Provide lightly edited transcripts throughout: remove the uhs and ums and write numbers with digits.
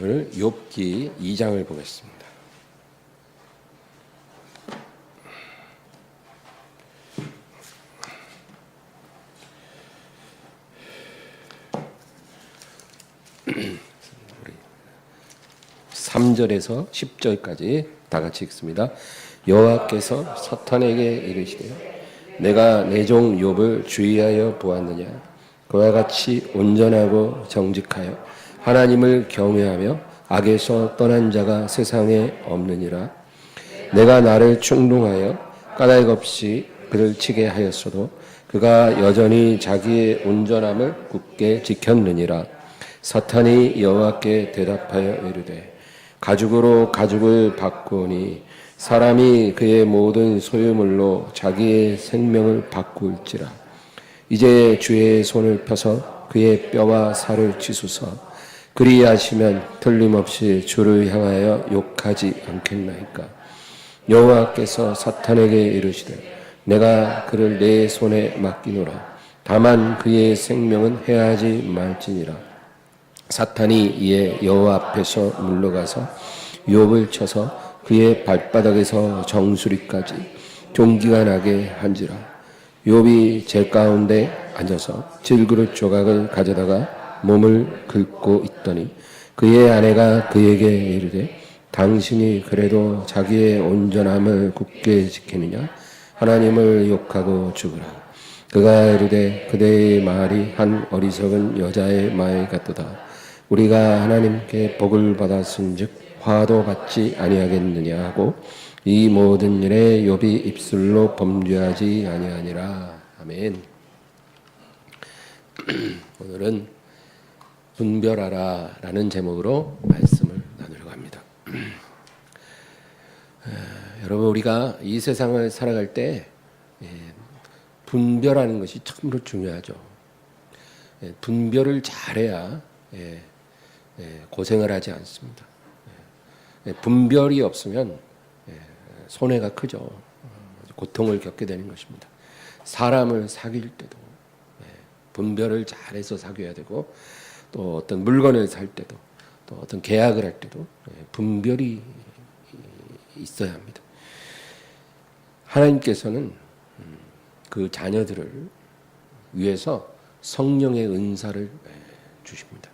오늘 욥기 2장을 보겠습니다. 우리 3절에서 10절까지 다 같이 읽습니다. 여호와께서 사탄에게 이르시되 내가 내 종 욥을 주의하여 보았느냐. 그와 같이 온전하고 정직하여 하나님을 경외하며 악에서 떠난 자가 세상에 없느니라. 내가 나를 충동하여 까닭 없이 그를 치게 하였어도 그가 여전히 자기의 온전함을 굳게 지켰느니라. 사탄이 여호와께 대답하여 이르되 가죽으로 가죽을 바꾸니 사람이 그의 모든 소유물로 자기의 생명을 바꿀지라. 이제 주의 손을 펴서 그의 뼈와 살을 치소서. 그리하시면 틀림없이 주를 향하여 욕하지 않겠나이까. 여호와께서 사탄에게 이르시되 내가 그를 내 손에 맡기노라. 다만 그의 생명은 해하지 말지니라. 사탄이 이에 여호와 앞에서 물러가서 욥을 쳐서 그의 발바닥에서 정수리까지 종기가 나게 한지라. 욥이 제 가운데 앉아서 질그릇 조각을 가져다가 몸을 긁고 있더니 그의 아내가 그에게 이르되 당신이 그래도 자기의 온전함을 굳게 지키느냐. 하나님을 욕하고 죽으라. 그가 이르되 그대의 말이 한 어리석은 여자의 말 같도다. 우리가 하나님께 복을 받았은즉 화도 받지 아니하겠느냐 하고 이 모든 일에 욥이 입술로 범죄하지 아니하니라. 아멘. 오늘은 분별하라 라는 제목으로 말씀을 나누려고 합니다. 여러분, 우리가 이 세상을 살아갈 때 분별하는 것이 참으로 중요하죠. 분별을 잘해야 고생을 하지 않습니다. 분별이 없으면 손해가 크죠. 고통을 겪게 되는 것입니다. 사람을 사귈 때도 분별을 잘해서 사귀어야 되고, 또 어떤 물건을 살 때도, 또 어떤 계약을 할 때도 분별이 있어야 합니다. 하나님께서는 그 자녀들을 위해서 성령의 은사를 주십니다.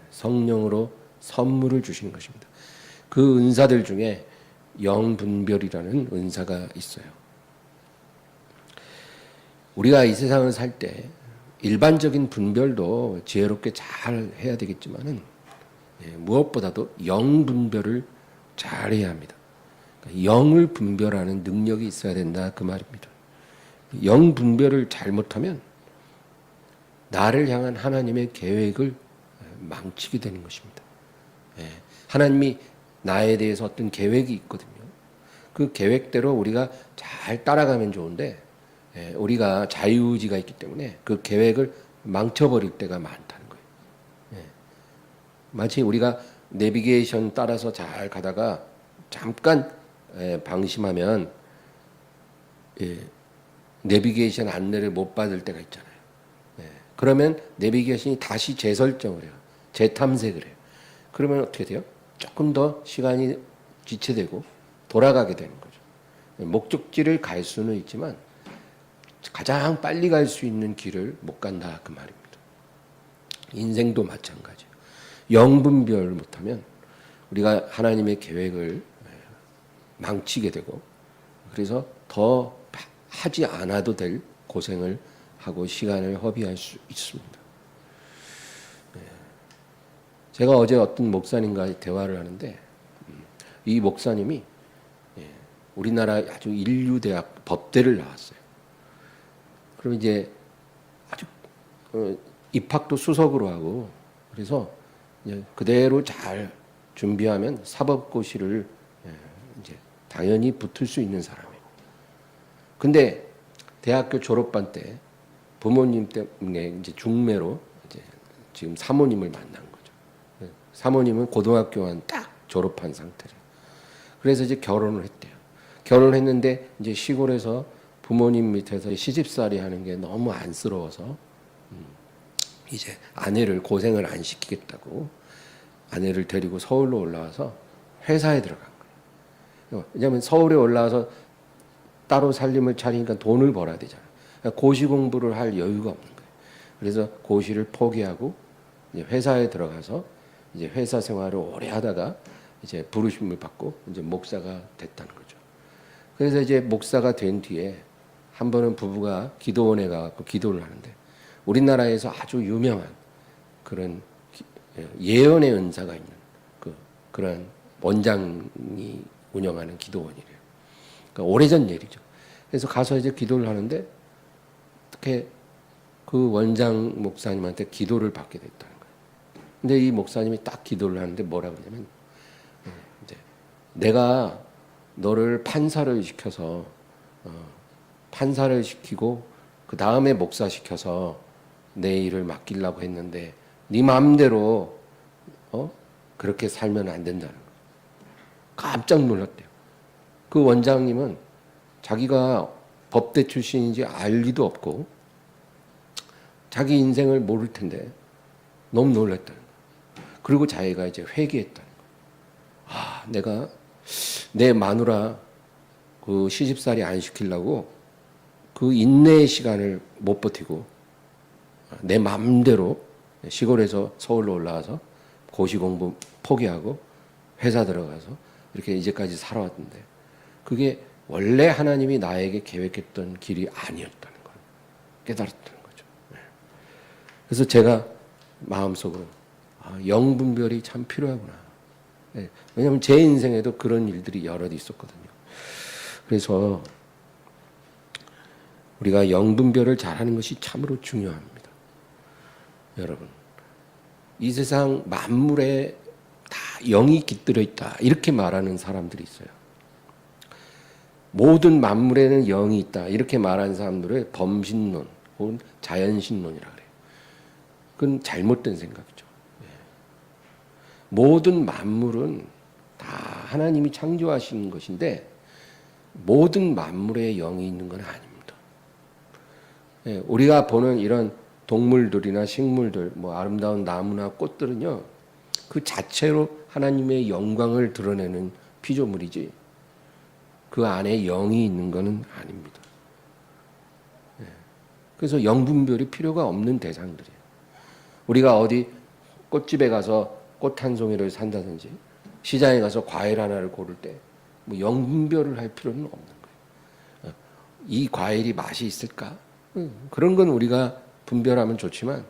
성령으로 선물을 주시는 것입니다. 그 은사들 중에 영분별이라는 은사가 있어요. 우리가 이 세상을 살 때 일반적인 분별도 지혜롭게 잘 해야 되겠지만은 무엇보다도 영분별을 잘 해야 합니다. 그러니까 영을 분별하는 능력이 있어야 된다 그 말입니다. 영분별을 잘못하면 나를 향한 하나님의 계획을 망치게 되는 것입니다. 하나님이 나에 대해서 어떤 계획이 있거든요. 그 계획대로 우리가 잘 따라가면 좋은데 우리가 자유의지가 있기 때문에 그 계획을 망쳐버릴 때가 많다는 거예요. 마치 우리가 내비게이션 따라서 잘 가다가 잠깐 방심하면 내비게이션 안내를 못 받을 때가 있잖아요. 그러면 내비게이션이 다시 재설정을 해요. 재탐색을 해요. 그러면 어떻게 돼요? 조금 더 시간이 지체되고 돌아가게 되는 거죠. 목적지를 갈 수는 있지만 가장 빨리 갈 수 있는 길을 못 간다 그 말입니다. 인생도 마찬가지예요. 영분별 못하면 우리가 하나님의 계획을 망치게 되고, 그래서 더 하지 않아도 될 고생을 하고 시간을 허비할 수 있습니다. 제가 어제 어떤 목사님과 대화를 하는데 이 목사님이 우리나라 아주 인류대학 법대를 나왔어요. 그럼 이제 아주 입학도 수석으로 하고, 그래서 이제 그대로 잘 준비하면 사법고시를 이제 당연히 붙을 수 있는 사람이에요. 근데 대학교 졸업반 때 부모님 때문에 이제 중매로 이제 지금 사모님을 만난 거죠. 사모님은 고등학교만 딱 졸업한 상태죠. 그래서 이제 결혼을 했대요. 결혼했는데 이제 시골에서 부모님 밑에서 시집살이 하는 게 너무 안쓰러워서 이제 아내를 고생을 안 시키겠다고 아내를 데리고 서울로 올라와서 회사에 들어간 거예요. 왜냐하면 서울에 올라와서 따로 살림을 차리니까 돈을 벌어야 되잖아요. 그러니까 고시 공부를 할 여유가 없는 거예요. 그래서 고시를 포기하고 이제 회사에 들어가서 이제 회사 생활을 오래 하다가 이제 부르심을 받고 이제 목사가 됐다는 거죠. 그래서 이제 목사가 된 뒤에 한 번은 부부가 기도원에 가서 기도를 하는데 우리나라에서 아주 유명한 그런 예언의 은사가 있는 그런 원장이 운영하는 기도원이래요. 그러니까 오래전 일이죠. 그래서 가서 이제 기도를 하는데 어떻게 그 원장 목사님한테 기도를 받게 됐다는 거예요. 근데 이 목사님이 딱 기도를 하는데 뭐라고 하냐면 이제 내가 너를 판사를 시켜서 판사를 시키고 그 다음에 목사 시켜서 내 일을 맡기려고 했는데 네 마음대로 그렇게 살면 안 된다는 거예요. 깜짝 놀랐대요. 그 원장님은 자기가 법대 출신인지 알 리도 없고 자기 인생을 모를 텐데 너무 놀랐다는 거예요. 그리고 자기가 이제 회개했다는 거예요. 아, 내가 내 마누라 그 시집살이 안 시키려고 그 인내의 시간을 못 버티고 내 마음대로 시골에서 서울로 올라와서 고시 공부 포기하고 회사 들어가서 이렇게 이제까지 살아왔는데 그게 원래 하나님이 나에게 계획했던 길이 아니었다는 걸 깨달았다는 거죠. 그래서 제가 마음속으로 영분별이 참 필요하구나. 왜냐하면 제 인생에도 그런 일들이 여럿 있었거든요. 그래서 우리가 영분별을 잘하는 것이 참으로 중요합니다. 여러분, 이 세상 만물에 다 영이 깃들어 있다 이렇게 말하는 사람들이 있어요. 모든 만물에는 영이 있다 이렇게 말하는 사람들을 범신론 혹은 자연신론이라 그래요. 그건 잘못된 생각이죠. 모든 만물은 다 하나님이 창조하신 것인데 모든 만물에 영이 있는 건 아닙니다. 우리가 보는 이런 동물들이나 식물들, 뭐 아름다운 나무나 꽃들은요, 그 자체로 하나님의 영광을 드러내는 피조물이지, 그 안에 영이 있는 것은 아닙니다. 그래서 영분별이 필요가 없는 대상들이에요. 우리가 어디 꽃집에 가서 꽃 한 송이를 산다든지, 시장에 가서 과일 하나를 고를 때, 뭐 영분별을 할 필요는 없는 거예요. 이 과일이 맛이 있을까? 그런 건 우리가 분별하면 좋지만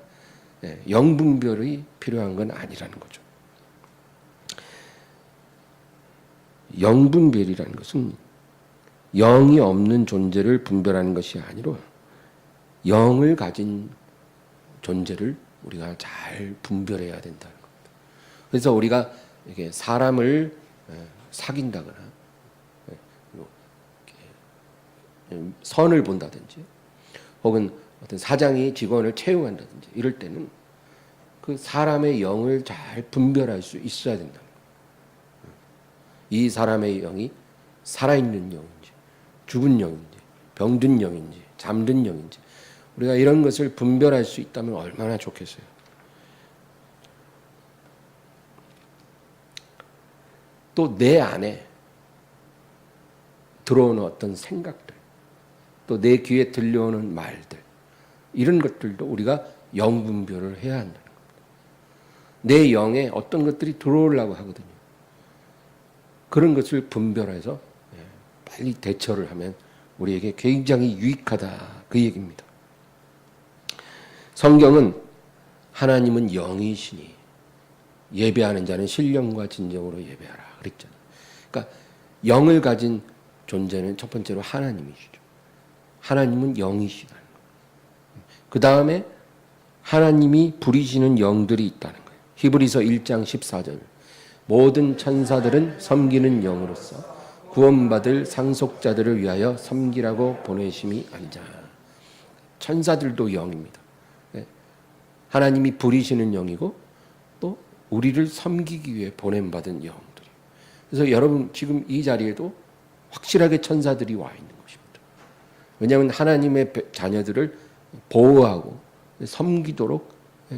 영분별이 필요한 건 아니라는 거죠. 영분별이라는 것은 영이 없는 존재를 분별하는 것이 아니라 영을 가진 존재를 우리가 잘 분별해야 된다는 겁니다. 그래서 우리가 이게 사람을 사귄다거나 선을 본다든지 혹은 어떤 사장이 직원을 채용한다든지 이럴 때는 그 사람의 영을 잘 분별할 수 있어야 된다. 이 사람의 영이 살아있는 영인지 죽은 영인지 병든 영인지 잠든 영인지 우리가 이런 것을 분별할 수 있다면 얼마나 좋겠어요. 또 내 안에 들어오는 어떤 생각들 또 내 귀에 들려오는 말들 이런 것들도 우리가 영분별을 해야 한다는 겁니다. 내 영에 어떤 것들이 들어오려고 하거든요. 그런 것을 분별해서 빨리 대처를 하면 우리에게 굉장히 유익하다 그 얘기입니다. 성경은 하나님은 영이시니 예배하는 자는 신령과 진정으로 예배하라 그랬잖아요. 그러니까 영을 가진 존재는 첫 번째로 하나님이시죠. 하나님은 영이시다는 거예요. 그 다음에 하나님이 부리시는 영들이 있다는 거예요. 히브리서 1장 14절 모든 천사들은 섬기는 영으로서 구원받을 상속자들을 위하여 섬기라고 보내심이 아니자. 천사들도 영입니다. 하나님이 부리시는 영이고 또 우리를 섬기기 위해 보냄받은 영들이. 그래서 여러분 지금 이 자리에도 확실하게 천사들이 와 있는 것입니다. 왜냐하면 하나님의 자녀들을 보호하고 섬기도록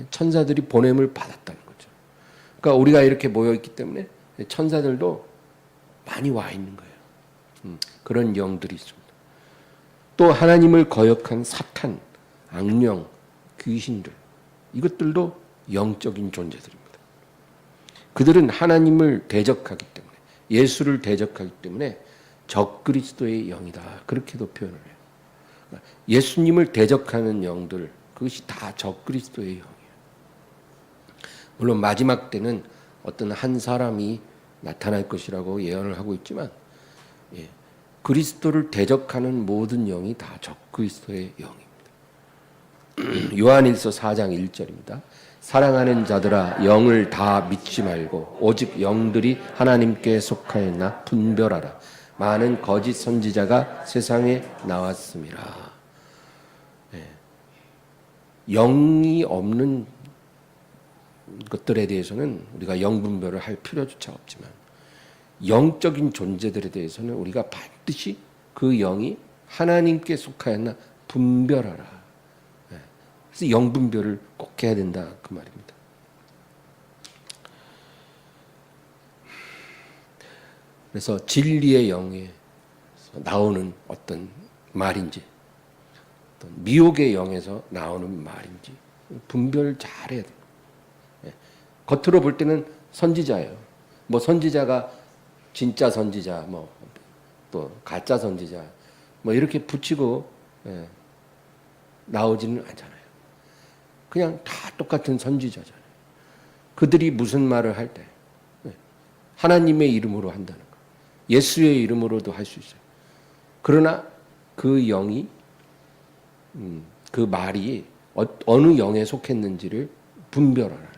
천사들이 보냄을 받았다는 거죠. 그러니까 우리가 이렇게 모여 있기 때문에 천사들도 많이 와 있는 거예요. 그런 영들이 있습니다. 또 하나님을 거역한 사탄, 악령, 귀신들, 이것들도 영적인 존재들입니다. 그들은 하나님을 대적하기 때문에, 예수를 대적하기 때문에 적그리스도의 영이다, 그렇게도 표현을 해요. 예수님을 대적하는 영들, 그것이 다 적그리스도의 영이에요. 물론 마지막 때는 어떤 한 사람이 나타날 것이라고 예언을 하고 있지만, 그리스도를 대적하는 모든 영이 다 적그리스도의 영입니다. 요한일서 4장 1절입니다. 사랑하는 자들아, 영을 다 믿지 말고 오직 영들이 하나님께 속하였나 분별하라. 많은 거짓 선지자가 세상에 나왔습니다. 영이 없는 것들에 대해서는 우리가 영분별을 할 필요조차 없지만, 영적인 존재들에 대해서는 우리가 반드시 그 영이 하나님께 속하였나 분별하라. 그래서 영분별을 꼭 해야 된다, 그 말입니다. 그래서 진리의 영에 나오는 어떤 말인지, 어떤 미혹의 영에서 나오는 말인지 분별을 잘해야 돼요. 겉으로 볼 때는 선지자예요. 뭐 선지자가 진짜 선지자, 뭐 또 가짜 선지자, 뭐 이렇게 붙이고 나오지는 않잖아요. 그냥 다 똑같은 선지자잖아요. 그들이 무슨 말을 할 때 하나님의 이름으로 한다는 거, 예수의 이름으로도 할 수 있어요. 그러나 그 영이 그 말이 어느 영에 속했는지를 분별하라.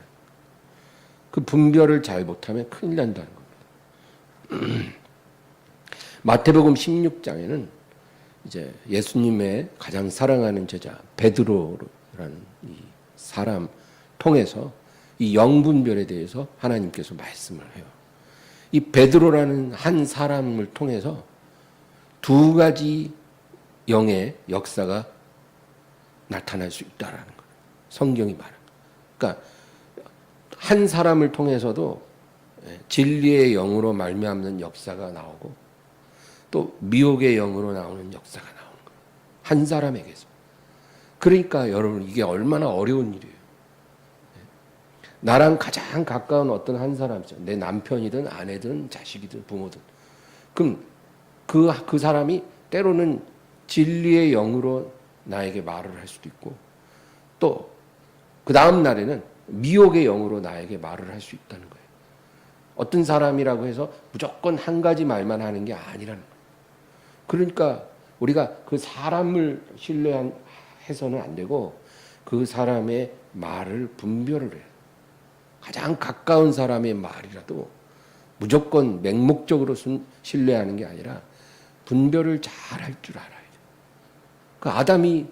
그 분별을 잘 못하면 큰일 난다는 겁니다. 마태복음 16장에는 이제 예수님의 가장 사랑하는 제자 베드로라는 이 사람 통해서 이 영분별에 대해서 하나님께서 말씀을 해요. 이 베드로라는 한 사람을 통해서 두 가지 영의 역사가 나타날 수 있다라는 거예요. 성경이 말합니다. 그러니까 한 사람을 통해서도 진리의 영으로 말미암는 역사가 나오고, 또 미혹의 영으로 나오는 역사가 나오는 거예요. 한 사람에게서. 그러니까 여러분, 이게 얼마나 어려운 일이에요. 나랑 가장 가까운 어떤 한 사람이죠. 내 남편이든 아내든 자식이든 부모든. 그럼 그 사람이 때로는 진리의 영으로 나에게 말을 할 수도 있고, 또 그 다음 날에는 미혹의 영으로 나에게 말을 할 수 있다는 거예요. 어떤 사람이라고 해서 무조건 한 가지 말만 하는 게 아니라는 거예요. 그러니까 우리가 그 사람을 신뢰해서는 안 되고 그 사람의 말을 분별을 해요. 가장 가까운 사람의 말이라도 무조건 맹목적으로 신뢰하는 게 아니라 분별을 잘 할 줄 알아야 돼요. 그 아담이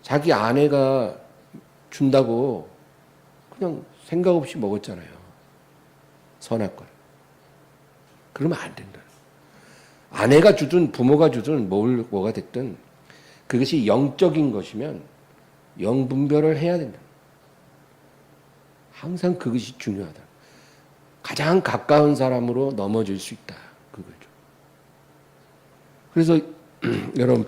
자기 아내가 준다고 그냥 생각 없이 먹었잖아요. 선악과를. 그러면 안 된다. 아내가 주든 부모가 주든 뭐가 됐든 그것이 영적인 것이면 영분별을 해야 된다. 항상 그것이 중요하다. 가장 가까운 사람으로 넘어질 수 있다. 그거죠. 그래서 여러분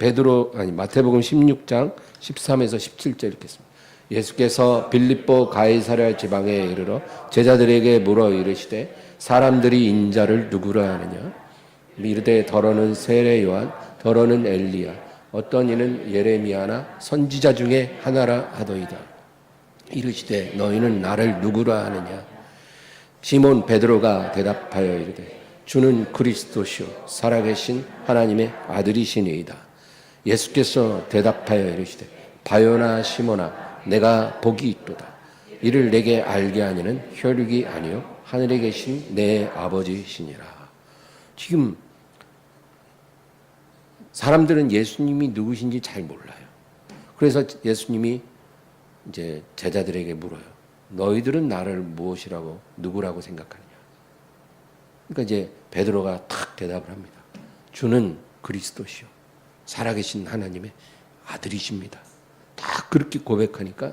마태복음 16장 13에서 17절 읽겠습니다. 예수께서 빌립보 가이사랴 지방에 이르러 제자들에게 물어 이르시되 사람들이 인자를 누구라 하느냐? 이르되 더러는 세례 요한, 더러는 엘리야, 어떤 이는 예레미야나 선지자 중에 하나라 하더이다. 이르시되 너희는 나를 누구라 하느냐? 시몬 베드로가 대답하여 이르되 주는 그리스도시요 살아계신 하나님의 아들이시니이다. 예수께서 대답하여 이르시되 바요나 시몬아 내가 복이 있도다. 이를 내게 알게 하니는 혈육이 아니요 하늘에 계신 내 아버지시니라. 지금 사람들은 예수님이 누구신지 잘 몰라요. 그래서 예수님이 이제 제자들에게 물어요. 너희들은 나를 무엇이라고 누구라고 생각하느냐? 그러니까 이제 베드로가 탁 대답을 합니다. 주는 그리스도시요 살아계신 하나님의 아들이십니다. 딱 그렇게 고백하니까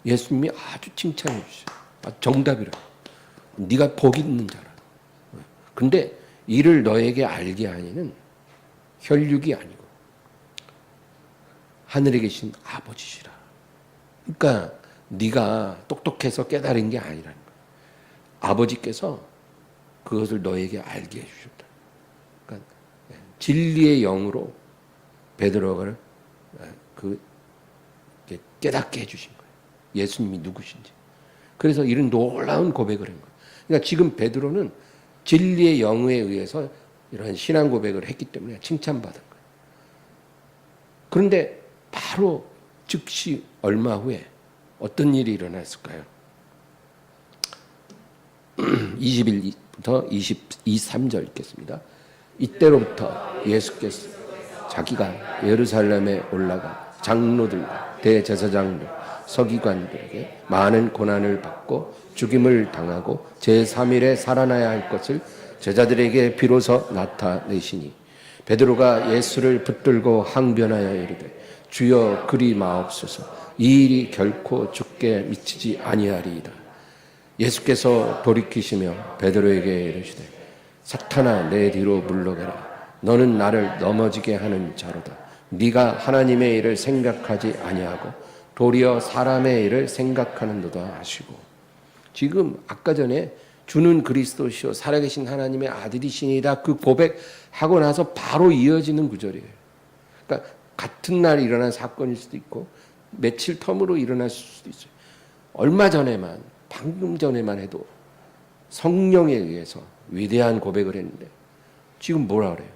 예수님이 아주 칭찬해 주셔요. 정답이라. 네가 복 있는 자라. 근데 이를 너에게 알게 하니는 혈육이 아니고 하늘에 계신 아버지시라. 그러니까 네가 똑똑해서 깨달은 게 아니라는 거야. 아버지께서 그것을 너에게 알게 해주셨다. 그러니까 진리의 영으로 베드로를 깨닫게 해주신 거예요. 예수님이 누구신지. 그래서 이런 놀라운 고백을 한 거예요. 그러니까 지금 베드로는 진리의 영에 의해서 이런 신앙 고백을 했기 때문에 칭찬받은 거예요. 그런데 바로 즉시 얼마 후에 어떤 일이 일어났을까요? 20일부터 23절 읽겠습니다. 이때로부터 예수께서 자기가 예루살렘에 올라가 장로들과 대제사장들, 서기관들에게 많은 고난을 받고 죽임을 당하고 제3일에 살아나야 할 것을 제자들에게 비로소 나타내시니 베드로가 예수를 붙들고 항변하여 이르되 주여 그리 마옵소서 이 일이 결코 죽게 미치지 아니하리이다. 예수께서 돌이키시며 베드로에게 이르시되 사탄아 내 뒤로 물러가라. 너는 나를 넘어지게 하는 자로다. 네가 하나님의 일을 생각하지 아니하고 도리어 사람의 일을 생각하는도다 하시고. 지금 아까 전에 주는 그리스도시요 살아계신 하나님의 아들이시니라 그 고백하고 나서 바로 이어지는 구절이에요. 그러니까 같은 날 일어난 사건일 수도 있고 며칠 텀으로 일어날 수도 있어요. 얼마 전에만 방금 전에만 해도 성령에 의해서 위대한 고백을 했는데 지금 뭐라 그래요?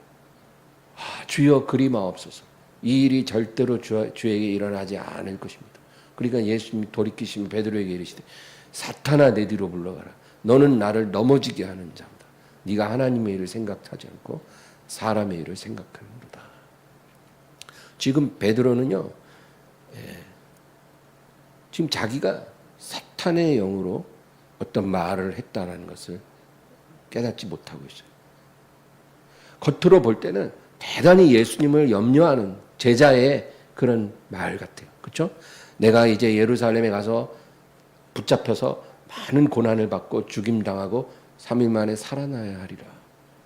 주여 그리 마옵소서 이 일이 절대로 주에게 일어나지 않을 것입니다. 그러니까 예수님이 돌이키시면 베드로에게 이르시되 사탄아 내 뒤로 물러가라. 너는 나를 넘어지게 하는 자다. 네가 하나님의 일을 생각하지 않고 사람의 일을 생각하는도다. 지금 베드로는요, 지금 자기가 사탄의 영으로 어떤 말을 했다는 것을 깨닫지 못하고 있어요. 겉으로 볼 때는 대단히 예수님을 염려하는 제자의 그런 말 같아요. 그렇죠? 내가 이제 예루살렘에 가서 붙잡혀서 많은 고난을 받고 죽임당하고 3일 만에 살아나야 하리라.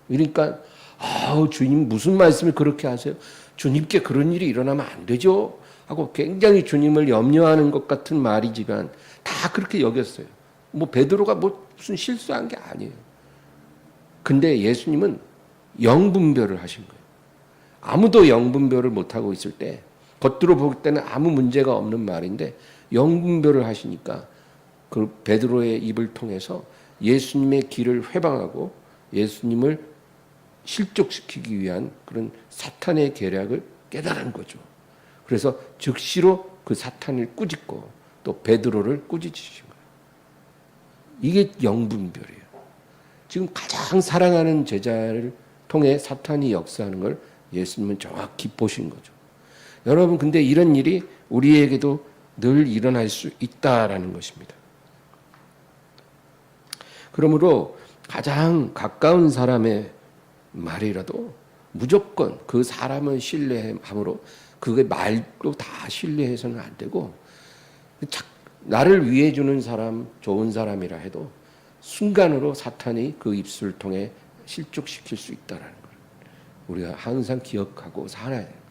그러니까 주님 무슨 말씀을 그렇게 하세요? 주님께 그런 일이 일어나면 안 되죠. 하고 굉장히 주님을 염려하는 것 같은 말이지만 다 그렇게 여겼어요. 뭐 베드로가 무슨 실수한 게 아니에요. 근데 예수님은 영분별을 하신 거예요. 아무도 영분별을 못하고 있을 때 겉으로 볼 때는 아무 문제가 없는 말인데 영분별을 하시니까 그 베드로의 입을 통해서 예수님의 길을 회방하고 예수님을 실족시키기 위한 그런 사탄의 계략을 깨달은 거죠. 그래서 즉시로 그 사탄을 꾸짖고 또 베드로를 꾸짖으신 거예요. 이게 영분별이에요. 지금 가장 사랑하는 제자를 통해 사탄이 역사하는 걸 예수님은 정확히 보신 거죠. 여러분, 근데 이런 일이 우리에게도 늘 일어날 수 있다라는 것입니다. 그러므로 가장 가까운 사람의 말이라도 무조건 그 사람을 신뢰함으로 그게 말도 다 신뢰해서는 안 되고 나를 위해 주는 사람, 좋은 사람이라 해도 순간으로 사탄이 그 입술을 통해 실족시킬 수 있다는 걸 우리가 항상 기억하고 살아야 돼요.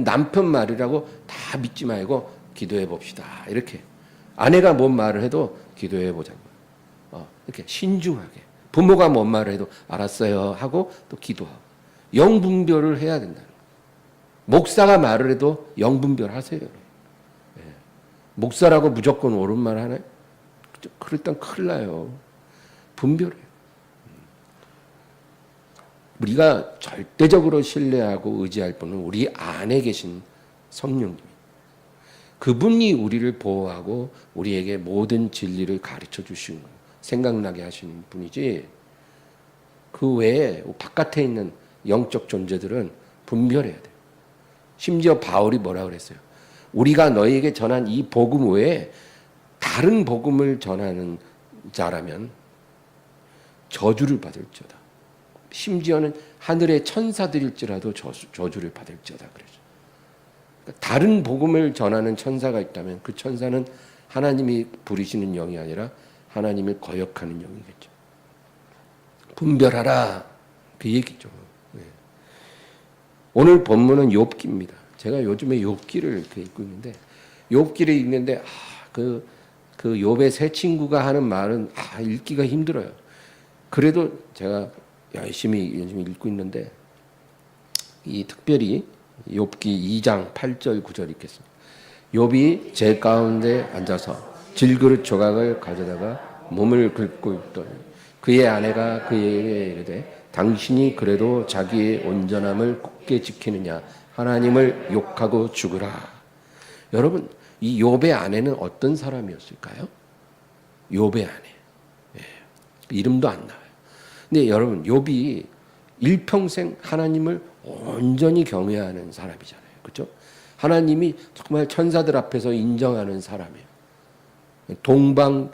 남편 말이라고 다 믿지 말고 기도해 봅시다. 이렇게 아내가 뭔 말을 해도 기도해 보자고. 이렇게 신중하게 부모가 뭔 말을 해도 알았어요 하고 또 기도하고 영분별을 해야 된다는 거예요. 목사가 말을 해도 영분별 하세요. 목사라고 무조건 옳은 말 하나요? 그랬다면 큰일 나요. 분별해요. 우리가 절대적으로 신뢰하고 의지할 분은 우리 안에 계신 성령님. 그분이 우리를 보호하고 우리에게 모든 진리를 가르쳐 주시는 거예요. 생각나게 하시는 분이지 그 외에 바깥에 있는 영적 존재들은 분별해야 돼요. 심지어 바울이 뭐라 그랬어요? 우리가 너희에게 전한 이 복음 외에 다른 복음을 전하는 자라면 저주를 받을지어다. 심지어는 하늘의 천사들일지라도 저주를 받을지어다 그러죠. 그러니까 다른 복음을 전하는 천사가 있다면 그 천사는 하나님이 부리시는 영이 아니라 하나님을 거역하는 영이겠죠. 분별하라 그 얘기죠. 네. 오늘 본문은 욥기입니다. 제가 요즘에 욥기를 이렇게 읽고 있는데 욥기를 읽는데 그 욥의 세 친구가 하는 말은 읽기가 힘들어요. 그래도 제가 열심히 읽고 있는데 이 특별히 욥기 2장 8절 9절 읽겠습니다. 욥이 제 가운데 앉아서 질그릇 조각을 가져다가 몸을 긁고 있더니 그의 아내가 그에게 이르되 당신이 그래도 자기의 온전함을 굳게 지키느냐 하나님을 욕하고 죽으라. 여러분 이 욥의 아내는 어떤 사람이었을까요? 욥의 아내. 이름도 안 나와요. 근데 여러분 욥이 일평생 하나님을 온전히 경외하는 사람이잖아요. 그렇죠? 하나님이 정말 천사들 앞에서 인정하는 사람이에요. 동방의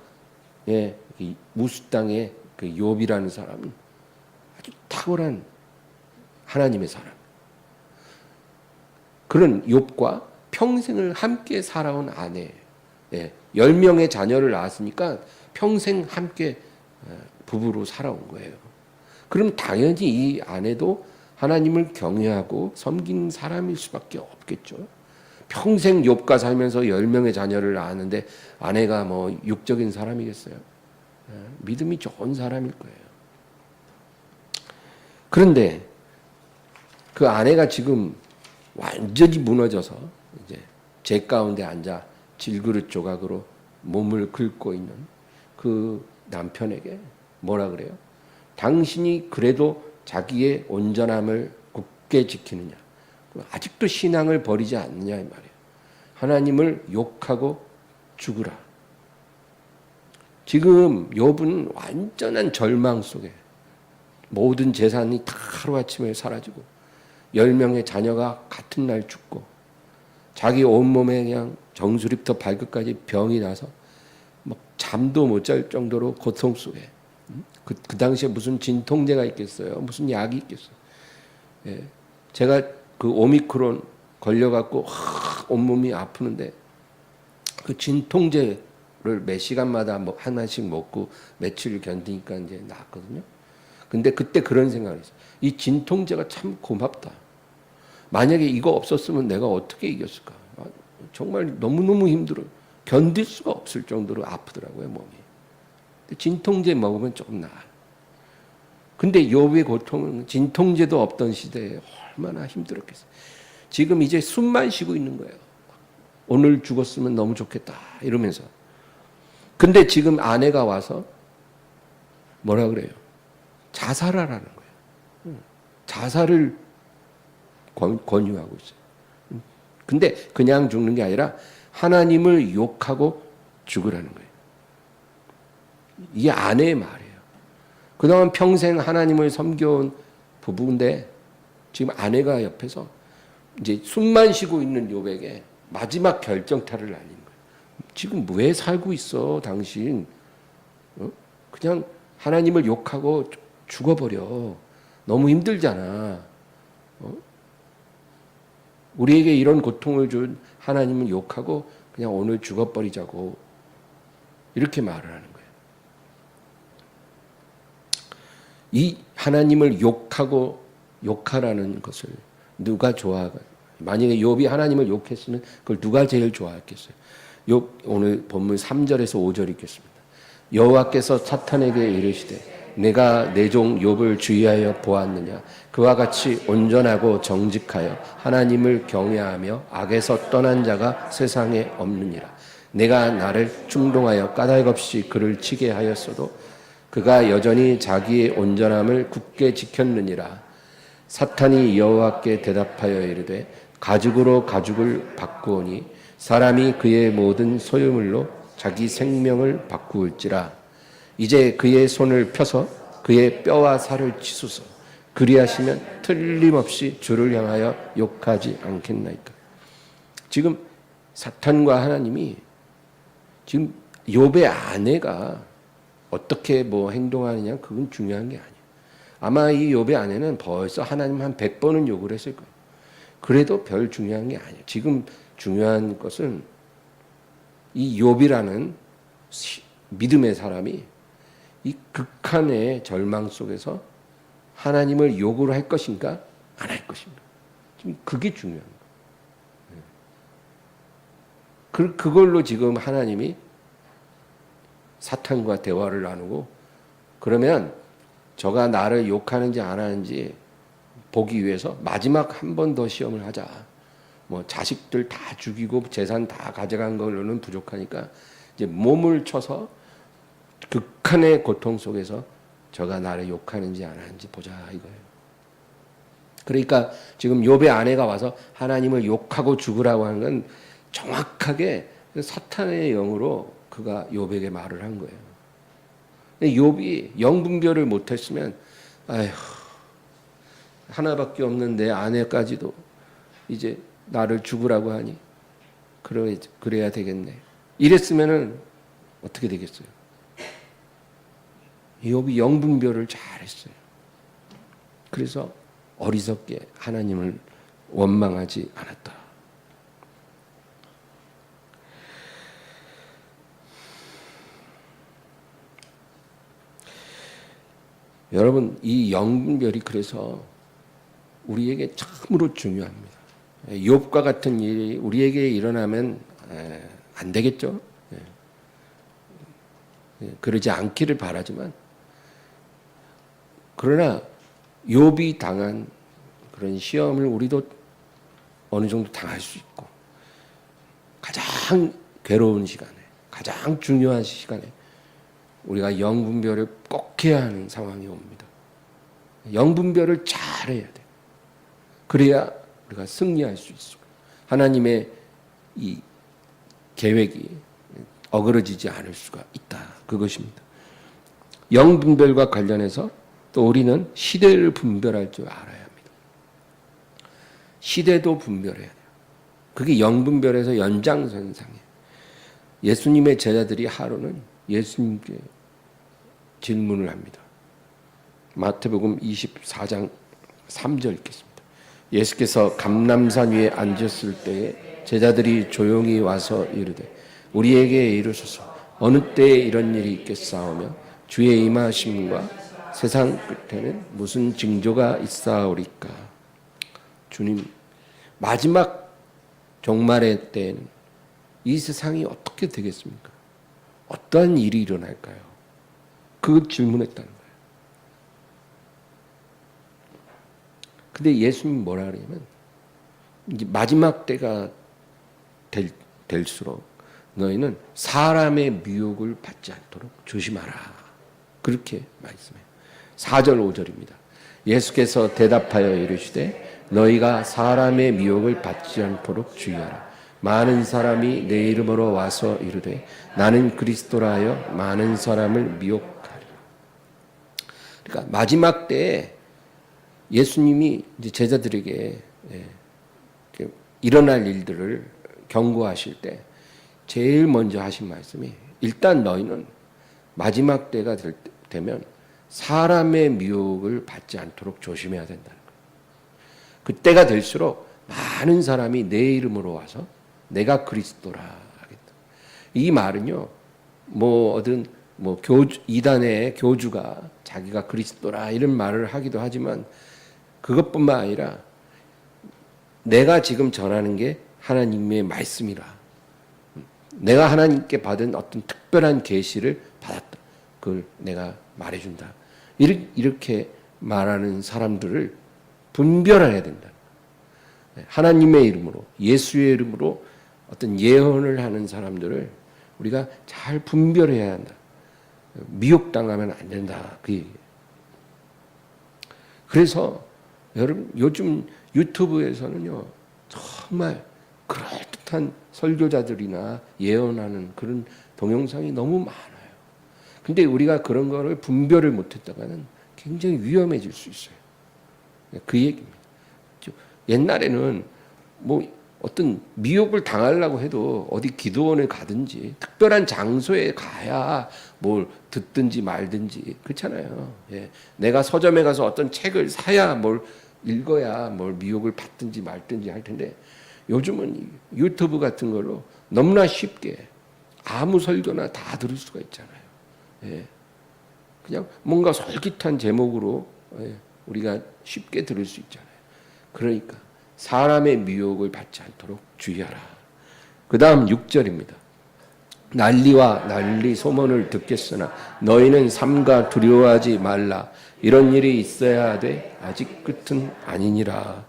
우스 땅의 그 욥이라는 사람은 아주 탁월한 하나님의 사람. 그런 욥과 평생을 함께 살아온 아내예요. 10명의 자녀를 낳았으니까 평생 함께 부부로 살아온 거예요. 그럼 당연히 이 아내도 하나님을 경외하고 섬긴 사람일 수밖에 없겠죠. 평생 욥과 살면서 10명의 자녀를 낳았는데 아내가 뭐 육적인 사람이겠어요? 믿음이 좋은 사람일 거예요. 그런데 그 아내가 지금 완전히 무너져서 이제 제 가운데 앉아 질그릇 조각으로 몸을 긁고 있는 그 남편에게 뭐라 그래요? 당신이 그래도 자기의 온전함을 굳게 지키느냐? 아직도 신앙을 버리지 않느냐 이 말이에요. 하나님을 욕하고 죽으라. 지금 욥은 완전한 절망 속에 모든 재산이 다 하루아침에 사라지고 10명의 자녀가 같은 날 죽고 자기 온몸에 그냥 정수리부터 발끝까지 병이 나서 막 잠도 못 잘 정도로 고통 속에 그 당시에 무슨 진통제가 있겠어요? 무슨 약이 있겠어요? 예. 제가 그 오미크론 걸려갖고 온몸이 아프는데 그 진통제를 매 시간마다 하나씩 먹고 며칠 견디니까 이제 나았거든요. 근데 그때 그런 생각을 했어요. 이 진통제가 참 고맙다. 만약에 이거 없었으면 내가 어떻게 이겼을까? 정말 너무너무 힘들어요. 견딜 수가 없을 정도로 아프더라고요, 몸이. 근데 진통제 먹으면 조금 나아요. 근데 욥의 고통은 진통제도 없던 시대에 얼마나 힘들었겠어요. 지금 이제 숨만 쉬고 있는 거예요. 오늘 죽었으면 너무 좋겠다 이러면서. 근데 지금 아내가 와서 뭐라 그래요? 자살하라는 거예요. 자살을 권유하고 있어요. 근데 그냥 죽는 게 아니라 하나님을 욕하고 죽으라는 거예요. 이게 아내의 말이에요. 그동안 평생 하나님을 섬겨온 부부인데 지금 아내가 옆에서 이제 숨만 쉬고 있는 욥에게 마지막 결정타를 날리는 거예요. 지금 왜 살고 있어, 당신? 그냥 하나님을 욕하고 죽어버려. 너무 힘들잖아. 우리에게 이런 고통을 준 하나님을 욕하고 그냥 오늘 죽어버리자고 이렇게 말을 하는 거예요. 이 하나님을 욕하라는 것을 누가 좋아할까요? 만약에 욥이 하나님을 욕했으면 그걸 누가 제일 좋아했겠어요? 욥 오늘 본문 3절에서 5절 읽겠습니다. 여호와께서 사탄에게 이르시되 내가 내 종 욥을 주의하여 보았느냐? 그와 같이 온전하고 정직하여 하나님을 경외하며 악에서 떠난 자가 세상에 없느니라. 내가 나를 충동하여 까닭없이 그를 치게 하였어도 그가 여전히 자기의 온전함을 굳게 지켰느니라. 사탄이 여호와께 대답하여 이르되 가죽으로 가죽을 바꾸오니 사람이 그의 모든 소유물로 자기 생명을 바꾸을지라. 이제 그의 손을 펴서 그의 뼈와 살을 치소서. 그리하시면 틀림없이 주를 향하여 욕하지 않겠나이까. 지금 사탄과 하나님이 지금 욥의 아내가 어떻게 행동하느냐 그건 중요한 게 아니에요. 아마 이 욥의 아내는 벌써 하나님 한 100번은 욕을 했을 거예요. 그래도 별 중요한 게 아니에요. 지금 중요한 것은 이 욥이라는 믿음의 사람이 이 극한의 절망 속에서 하나님을 욕을 할 것인가 안 할 것인가. 지금 그게 중요한 거예요. 그걸로 지금 하나님이 사탄과 대화를 나누고, 그러면 저가 나를 욕하는지 안 하는지 보기 위해서 마지막 한 번 더 시험을 하자. 뭐 자식들 다 죽이고 재산 다 가져간 걸로는 부족하니까 이제 몸을 쳐서 극한의 고통 속에서 저가 나를 욕하는지 안 하는지 보자 이거예요. 그러니까 지금 욥의 아내가 와서 하나님을 욕하고 죽으라고 하는 건 정확하게 사탄의 영으로 그가 욥에게 말을 한 거예요. 욥이 영분별을 못했으면 아휴, 하나밖에 없는 내 아내까지도 이제 나를 죽으라고 하니 그래야 되겠네. 이랬으면은 어떻게 되겠어요? 욥이 영분별을 잘했어요. 그래서 어리석게 하나님을 원망하지 않았다. 여러분, 이 영분별이 그래서 우리에게 참으로 중요합니다. 욥과 같은 일이 우리에게 일어나면 안 되겠죠. 그러지 않기를 바라지만, 그러나 욥이 당한 그런 시험을 우리도 어느 정도 당할 수 있고, 가장 괴로운 시간에, 가장 중요한 시간에 우리가 영분별을 꼭 해야 하는 상황이 옵니다. 영분별을 잘해야 돼. 그래야 우리가 승리할 수 있어요. 하나님의 이 계획이 어그러지지 않을 수가 있다. 그것입니다. 영분별과 관련해서 또 우리는 시대를 분별할 줄 알아야 합니다. 시대도 분별해야 돼요. 그게 영분별에서 연장선상이에요. 예수님의 제자들이 하루는 예수님께 질문을 합니다. 마태복음 24장 3절 읽겠습니다. 예수께서 감람산 위에 앉았을 때에 제자들이 조용히 와서 이르되 우리에게 이르소서 어느 때에 이런 일이 있겠사오며 주의 임하심과 세상 끝에는 무슨 징조가 있사오리까. 주님, 마지막 종말의 때에는 이 세상이 어떻게 되겠습니까? 어떠한 일이 일어날까요? 그 질문했다는 거예요. 근데 예수님이 뭐라 그러냐면, 이제 마지막 때가 될수록 너희는 사람의 미혹을 받지 않도록 조심하라. 그렇게 말씀해요. 4절 5절입니다. 예수께서 대답하여 이르시되 너희가 사람의 미혹을 받지 않도록 주의하라. 많은 사람이 내 이름으로 와서 이르되 나는 그리스도라 하여 많은 사람을 미혹하리라. 그러니까 마지막 때에 예수님이 이제 제자들에게 일어날 일들을 경고하실 때 제일 먼저 하신 말씀이, 일단 너희는 마지막 때가 되면 사람의 미혹을 받지 않도록 조심해야 된다는 거예요. 그때가 될수록 많은 사람이 내 이름으로 와서 내가 그리스도라 하겠다. 이 말은요, 이단의 교주가 자기가 그리스도라 이런 말을 하기도 하지만, 그것뿐만 아니라 내가 지금 전하는 게 하나님의 말씀이라, 내가 하나님께 받은 어떤 특별한 계시를 받았다, 그걸 내가 말해준다, 이렇게 말하는 사람들을 분별해야 된다. 하나님의 이름으로, 예수의 이름으로 어떤 예언을 하는 사람들을 우리가 잘 분별해야 한다. 미혹당하면 안 된다, 그 얘기예요. 그래서 여러분, 요즘 유튜브에서는요, 정말 그럴듯한 설교자들이나 예언하는 그런 동영상이 너무 많아요. 근데 우리가 그런 거를 분별을 못했다가는 굉장히 위험해질 수 있어요. 그 얘기입니다. 옛날에는 어떤 미혹을 당하려고 해도 어디 기도원에 가든지 특별한 장소에 가야 뭘 듣든지 말든지 그렇잖아요. 예. 내가 서점에 가서 어떤 책을 사야 뭘 읽어야 뭘 미혹을 받든지 말든지 할 텐데, 요즘은 유튜브 같은 걸로 너무나 쉽게 아무 설교나 다 들을 수가 있잖아요. 예. 그냥 뭔가 솔깃한 제목으로 우리가 쉽게 들을 수 있잖아요. 그러니까 사람의 미혹을 받지 않도록 주의하라. 그 다음 6절입니다. 난리와 난리 소문을 듣겠으나 너희는 삼가 두려워하지 말라. 이런 일이 있어야 돼. 아직 끝은 아니니라.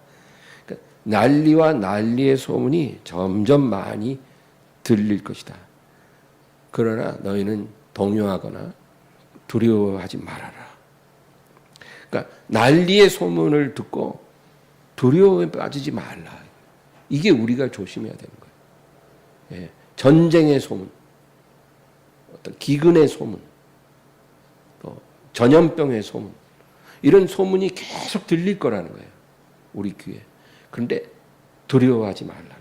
그러니까 난리와 난리의 소문이 점점 많이 들릴 것이다. 그러나 너희는 동요하거나 두려워하지 말아라. 그러니까 난리의 소문을 듣고 두려움에 빠지지 말라. 이게 우리가 조심해야 되는 거예요. 예. 전쟁의 소문, 어떤 기근의 소문, 또 전염병의 소문, 이런 소문이 계속 들릴 거라는 거예요. 우리 귀에. 그런데 두려워하지 말라는 거예요.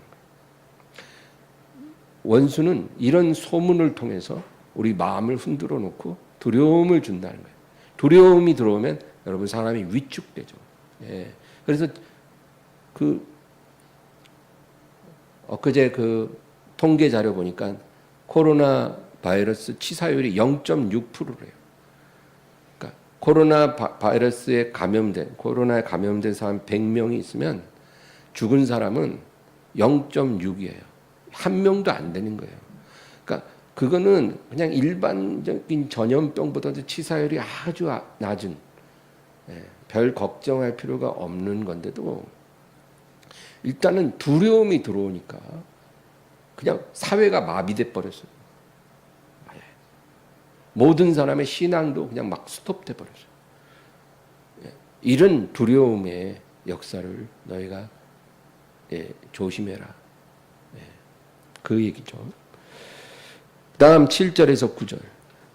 원수는 이런 소문을 통해서 우리 마음을 흔들어 놓고 두려움을 준다는 거예요. 두려움이 들어오면 여러분 사람이 위축되죠. 예. 그래서 엊그제 통계 자료 보니까 코로나 바이러스 치사율이 0.6%래요. 그러니까 코로나에 감염된 사람 100명이 있으면 죽은 사람은 0.6이에요. 한 명도 안 되는 거예요. 그러니까 그거는 그냥 일반적인 전염병보다도 치사율이 아주 낮은, 별 걱정할 필요가 없는 건데도 일단은 두려움이 들어오니까 그냥 사회가 마비돼 버렸어요. 모든 사람의 신앙도 그냥 막 스톱돼 버렸어요. 이런 두려움의 역사를 너희가 조심해라. 그 얘기죠. 다음 7절에서 9절.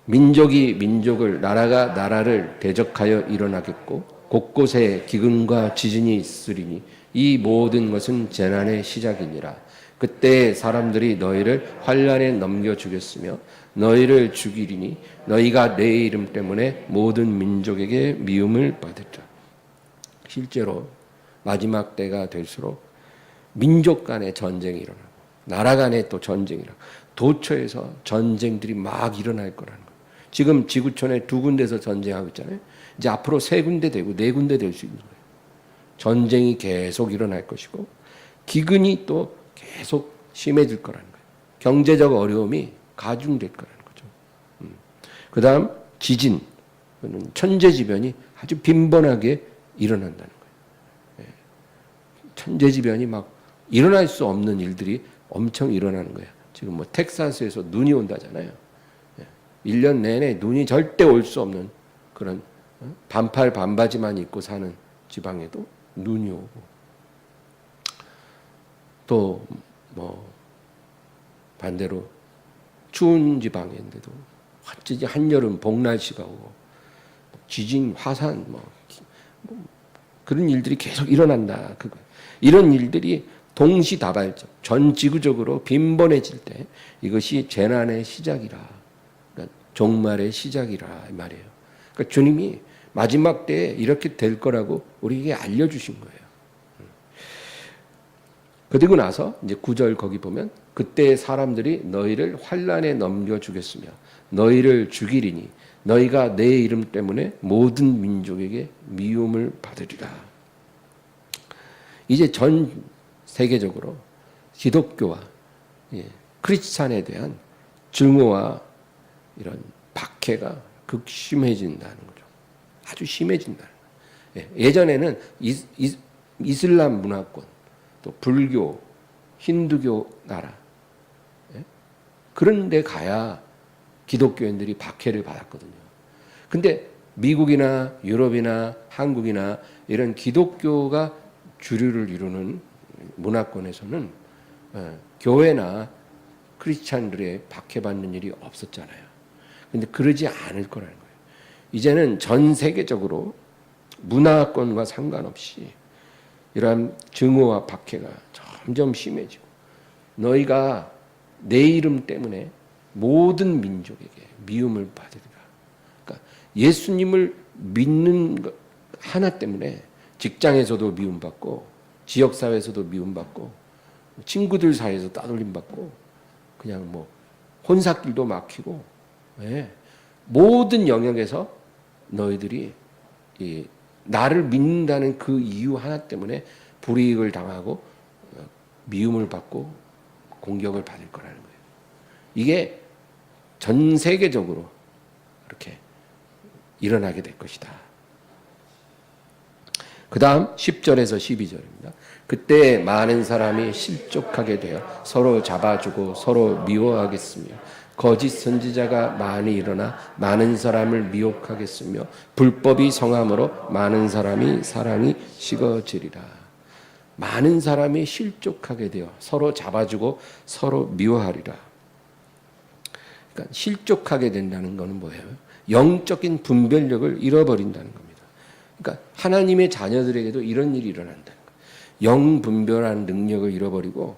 민족이 민족을, 나라가 나라를 대적하여 일어나겠고 곳곳에 기근과 지진이 있으리니 이 모든 것은 재난의 시작이니라. 그때 사람들이 너희를 환난에 넘겨주겠으며 너희를 죽이리니 너희가 내 이름 때문에 모든 민족에게 미움을 받으리라. 실제로 마지막 때가 될수록 민족 간의 전쟁이 일어나고 나라 간의 또 전쟁이 일어나고 도처에서 전쟁들이 막 일어날 거라는 거예요. 지금 지구촌에 2군데서 전쟁하고 있잖아요. 이제 앞으로 3군데 되고 4군데 될 수 있는 거예요. 전쟁이 계속 일어날 것이고 기근이 또 계속 심해질 거라는 거예요. 경제적 어려움이 가중될 거라는 거죠. 그 다음 지진, 천재지변이 아주 빈번하게 일어난다는 거예요. 천재지변이 막 일어날 수 없는 일들이 엄청 일어나는 거예요. 지금 뭐 텍사스에서 눈이 온다잖아요. 1년 내내 눈이 절대 올 수 없는 그런 반팔 반바지만 입고 사는 지방에도 눈이 오고, 또 뭐 반대로 추운 지방인데도 완전히 한여름 복날씨가 오고 지진, 화산 뭐 그런 일들이 계속 일어난다. 이런 일들이 동시다발적, 전 지구적으로 빈번해질 때 이것이 재난의 시작이라, 그러니까 종말의 시작이라 이 말이에요. 그러니까 주님이 마지막 때에 이렇게 될 거라고 우리에게 알려주신 거예요. 그리고 나서 이제 9절 거기 보면 그때 사람들이 너희를 환난에 넘겨주겠으며 너희를 죽이리니 너희가 내 이름 때문에 모든 민족에게 미움을 받으리라. 이제 전 세계적으로 기독교와 크리스찬에 대한 증오와 이런 박해가 극심해진다는 거죠. 아주 심해진다는 거예요. 예전에는 이슬람 문화권, 또 불교, 힌두교 나라, 그런 데 가야 기독교인들이 박해를 받았거든요. 근데 미국이나 유럽이나 한국이나 이런 기독교가 주류를 이루는 문화권에서는 교회나 크리스찬들의 박해받는 일이 없었잖아요. 근데 그러지 않을 거라는 거예요. 이제는 전 세계적으로 문화권과 상관없이 이러한 증오와 박해가 점점 심해지고 너희가 내 이름 때문에 모든 민족에게 미움을 받으리라. 그러니까 예수님을 믿는 것 하나 때문에 직장에서도 미움받고 지역사회에서도 미움받고 친구들 사이에서 따돌림받고 그냥 뭐 혼사길도 막히고, 예. 모든 영역에서 너희들이 나를 믿는다는 그 이유 하나 때문에 불이익을 당하고 미움을 받고 공격을 받을 거라는 거예요. 이게 전 세계적으로 이렇게 일어나게 될 것이다. 그 다음 10절에서 12절입니다. 그때 많은 사람이 실족하게 되어 서로 잡아주고 서로 미워하겠으며 거짓 선지자가 많이 일어나 많은 사람을 미혹하겠으며 불법이 성함으로 많은 사람이 사랑이 식어지리라. 많은 사람이 실족하게 되어 서로 잡아주고 서로 미워하리라. 그러니까 실족하게 된다는 것은 뭐예요? 영적인 분별력을 잃어버린다는 겁니다. 그러니까 하나님의 자녀들에게도 이런 일이 일어난다는 거예요. 영 분별하는 능력을 잃어버리고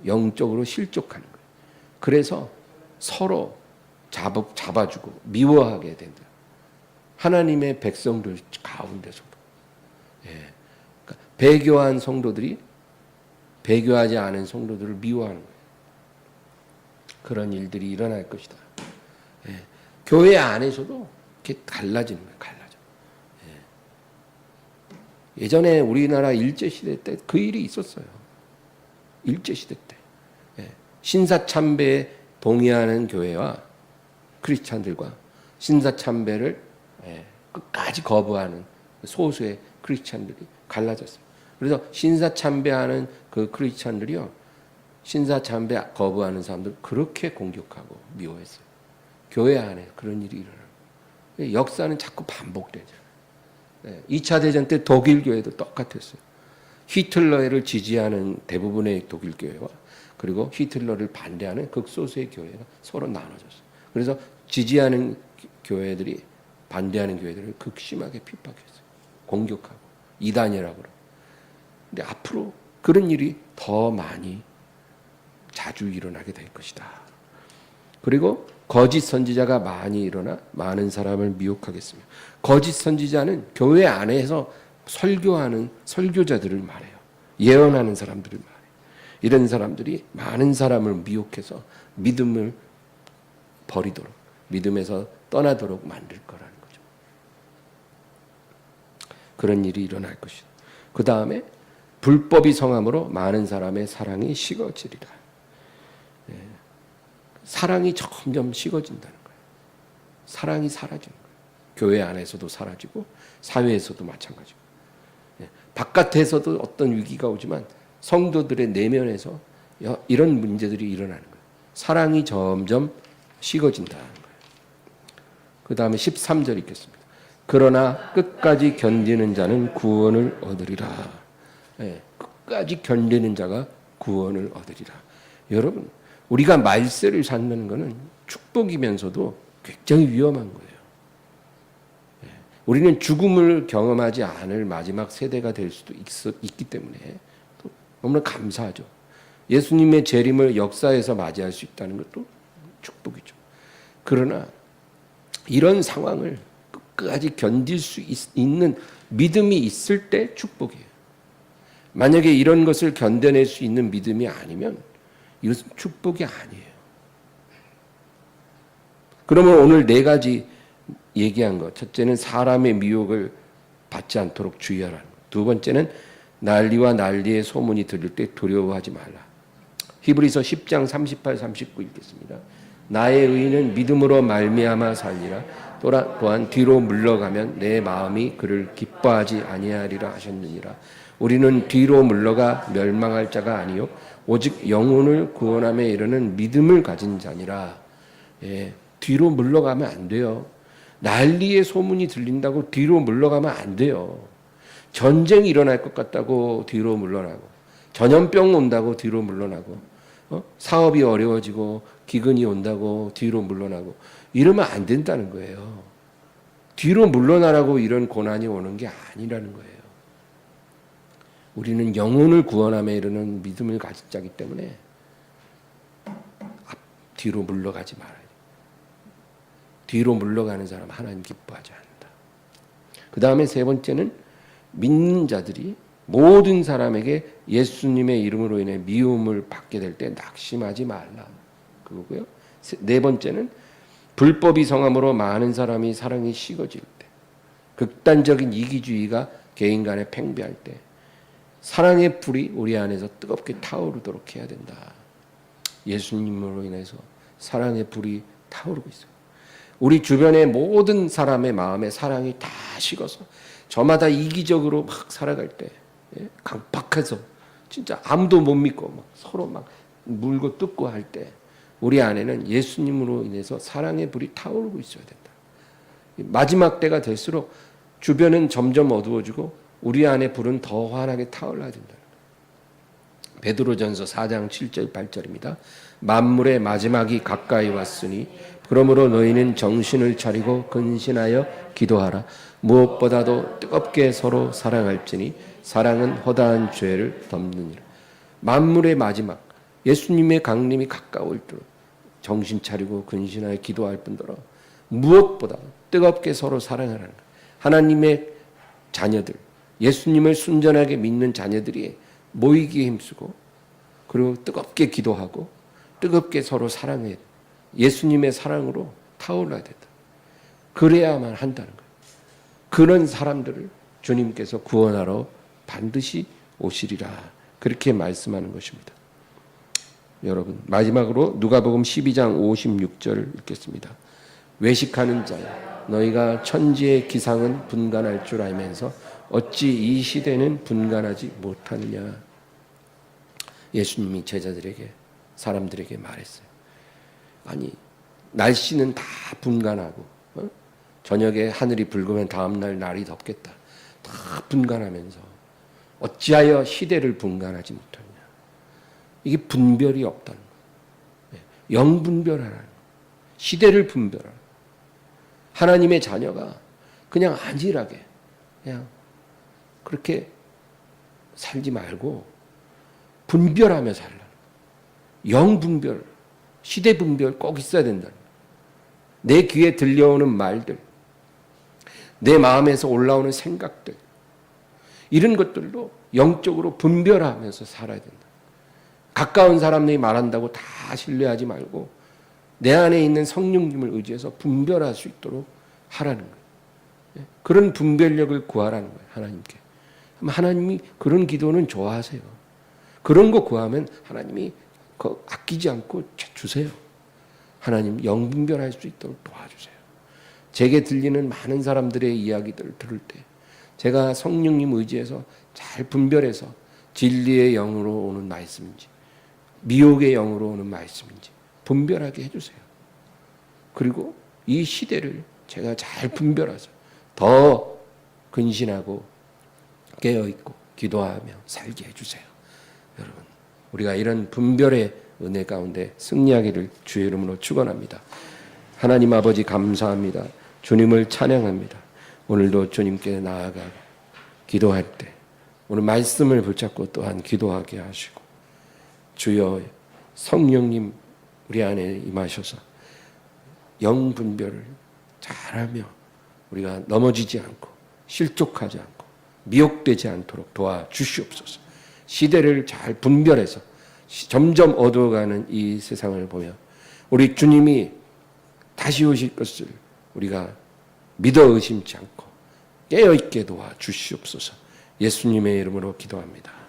영적으로 실족하는 거예요. 그래서 서로 잡아주고 미워하게 된다. 하나님의 백성들 가운데서도. 예. 그러니까 배교한 성도들이 배교하지 않은 성도들을 미워하는 거예요. 그런 일들이 일어날 것이다. 예. 교회 안에서도 이렇게 갈라지는 거예요. 갈라져. 예. 예전에 우리나라 일제시대 때 그 일이 있었어요. 일제시대 때. 예. 신사참배에 동의하는 교회와 크리스찬들과 신사참배를 끝까지 거부하는 소수의 크리스찬들이 갈라졌어요. 그래서 신사참배하는 그 크리스찬들이요, 신사참배 거부하는 사람들 그렇게 공격하고 미워했어요. 교회 안에 그런 일이 일어나요. 역사는 자꾸 반복되잖아요. 2차 대전 때 독일 교회도 똑같았어요. 히틀러를 지지하는 대부분의 독일 교회와 그리고 히틀러를 반대하는 극소수의 교회가 서로 나눠졌어요. 그래서 지지하는 교회들이 반대하는 교회들을 극심하게 핍박했어요. 공격하고 이단이라고 그러고. 근데 앞으로 그런 일이 더 많이 자주 일어나게 될 것이다. 그리고 거짓 선지자가 많이 일어나 많은 사람을 미혹하겠으며, 거짓 선지자는 교회 안에서 설교하는 설교자들을 말해요. 예언하는 사람들을 말해요. 이런 사람들이 많은 사람을 미혹해서 믿음을 버리도록, 믿음에서 떠나도록 만들 거라는 거죠. 그런 일이 일어날 것이다. 그 다음에 불법이 성함으로 많은 사람의 사랑이 식어지리라. 예. 사랑이 점점 식어진다는 거예요. 사랑이 사라지는 거예요. 교회 안에서도 사라지고 사회에서도 마찬가지고. 예. 바깥에서도 어떤 위기가 오지만 성도들의 내면에서 이런 문제들이 일어나는 거예요. 사랑이 점점 식어진다는 거예요. 그 다음에 13절 읽겠습니다. 그러나 끝까지 견디는 자는 구원을 얻으리라. 예, 끝까지 견디는 자가 구원을 얻으리라. 여러분, 우리가 말세를 산다는 것은 축복이면서도 굉장히 위험한 거예요. 예, 우리는 죽음을 경험하지 않을 마지막 세대가 될 수도 있기 때문에 너무나 감사하죠. 예수님의 재림을 역사에서 맞이할 수 있다는 것도 축복이죠. 그러나 이런 상황을 끝까지 견딜 수 있는 믿음이 있을 때 축복이에요. 만약에 이런 것을 견뎌낼 수 있는 믿음이 아니면 이것은 축복이 아니에요. 그러면 오늘 네 가지 얘기한 것. 첫째는 사람의 미혹을 받지 않도록 주의하라는 것. 두 번째는 난리와 난리의 소문이 들릴 때 두려워하지 말라. 히브리서 10장 38, 39 읽겠습니다. 나의 의인은 믿음으로 말미암아 살리라. 또한 뒤로 물러가면 내 마음이 그를 기뻐하지 아니하리라 하셨느니라. 우리는 뒤로 물러가 멸망할 자가 아니요 오직 영혼을 구원함에 이르는 믿음을 가진 자니라. 예, 뒤로 물러가면 안 돼요. 난리의 소문이 들린다고 뒤로 물러가면 안 돼요. 전쟁이 일어날 것 같다고 뒤로 물러나고, 전염병 온다고 뒤로 물러나고, 사업이 어려워지고 기근이 온다고 뒤로 물러나고, 이러면 안 된다는 거예요. 뒤로 물러나라고 이런 고난이 오는 게 아니라는 거예요. 우리는 영혼을 구원함에 이르는 믿음을 가진 자이기 때문에 뒤로 물러가지 말아야 돼요. 뒤로 물러가는 사람 하나님 기뻐하지 않는다. 그 다음에 세 번째는 믿는 자들이 모든 사람에게 예수님의 이름으로 인해 미움을 받게 될 때 낙심하지 말라. 그거고요. 네 번째는 불법이 성함으로 많은 사람이 사랑이 식어질 때, 극단적인 이기주의가 개인 간에 팽배할 때 사랑의 불이 우리 안에서 뜨겁게 타오르도록 해야 된다. 예수님으로 인해서 사랑의 불이 타오르고 있어요. 우리 주변의 모든 사람의 마음에 사랑이 다 식어서 저마다 이기적으로 막 살아갈 때, 강팍해서 진짜 아무도 못 믿고 막 서로 막 물고 뜯고 할 때 우리 안에는 예수님으로 인해서 사랑의 불이 타오르고 있어야 된다. 마지막 때가 될수록 주변은 점점 어두워지고 우리 안에 불은 더 환하게 타올라야 된다. 베드로전서 4장 7절 8절입니다. 만물의 마지막이 가까이 왔으니 그러므로 너희는 정신을 차리고 근신하여 기도하라. 무엇보다도 뜨겁게 서로 사랑할지니 사랑은 허다한 죄를 덮느니라. 만물의 마지막, 예수님의 강림이 가까울 때 정신 차리고 근신하여 기도할 뿐더러 무엇보다 뜨겁게 서로 사랑하라는 것. 하나님의 자녀들, 예수님을 순전하게 믿는 자녀들이 모이기에 힘쓰고 그리고 뜨겁게 기도하고 뜨겁게 서로 사랑해야 돼. 예수님의 사랑으로 타올라야 된다. 그래야만 한다는 거예요. 그런 사람들을 주님께서 구원하러 반드시 오시리라. 그렇게 말씀하는 것입니다. 여러분, 마지막으로 누가복음 12장 56절을 읽겠습니다. 외식하는 자야, 너희가 천지의 기상은 분간할 줄 알면서 어찌 이 시대는 분간하지 못하느냐. 예수님이 제자들에게, 사람들에게 말했어요. 아니, 날씨는 다 분간하고 저녁에 하늘이 붉으면 다음날 날이 덥겠다. 다 분간하면서 어찌하여 시대를 분간하지 못하느냐. 이게 분별이 없다는 거예요. 영분별하라는 거예요. 시대를 분별하라. 하나님의 자녀가 그냥 안일하게 그냥 그렇게 살지 말고 분별하며 살라. 영분별, 시대 분별 꼭 있어야 된다는 거예요. 내 귀에 들려오는 말들, 내 마음에서 올라오는 생각들, 이런 것들도 영적으로 분별하면서 살아야 된다. 가까운 사람들이 말한다고 다 신뢰하지 말고 내 안에 있는 성령님을 의지해서 분별할 수 있도록 하라는 거예요. 그런 분별력을 구하라는 거예요. 하나님께. 하나님이 그런 기도는 좋아하세요. 그런 거 구하면 하나님이 아끼지 않고 주세요. 하나님 영분별할 수 있도록 도와주세요. 제게 들리는 많은 사람들의 이야기들을 들을 때 제가 성령님 의지해서 잘 분별해서 진리의 영으로 오는 말씀인지 미혹의 영으로 오는 말씀인지 분별하게 해주세요. 그리고 이 시대를 제가 잘 분별해서 더 근신하고 깨어있고 기도하며 살게 해주세요. 여러분, 우리가 이런 분별의 은혜 가운데 승리하기를 주의 이름으로 축원합니다. 하나님 아버지 감사합니다. 주님을 찬양합니다. 오늘도 주님께 나아가 기도할 때 오늘 말씀을 붙잡고 또한 기도하게 하시고 주여 성령님 우리 안에 임하셔서 영분별을 잘하며 우리가 넘어지지 않고 실족하지 않고 미혹되지 않도록 도와주시옵소서. 시대를 잘 분별해서 점점 어두워가는 이 세상을 보며 우리 주님이 다시 오실 것을 우리가 믿어 의심치 않고 깨어있게 도와주시옵소서. 예수님의 이름으로 기도합니다.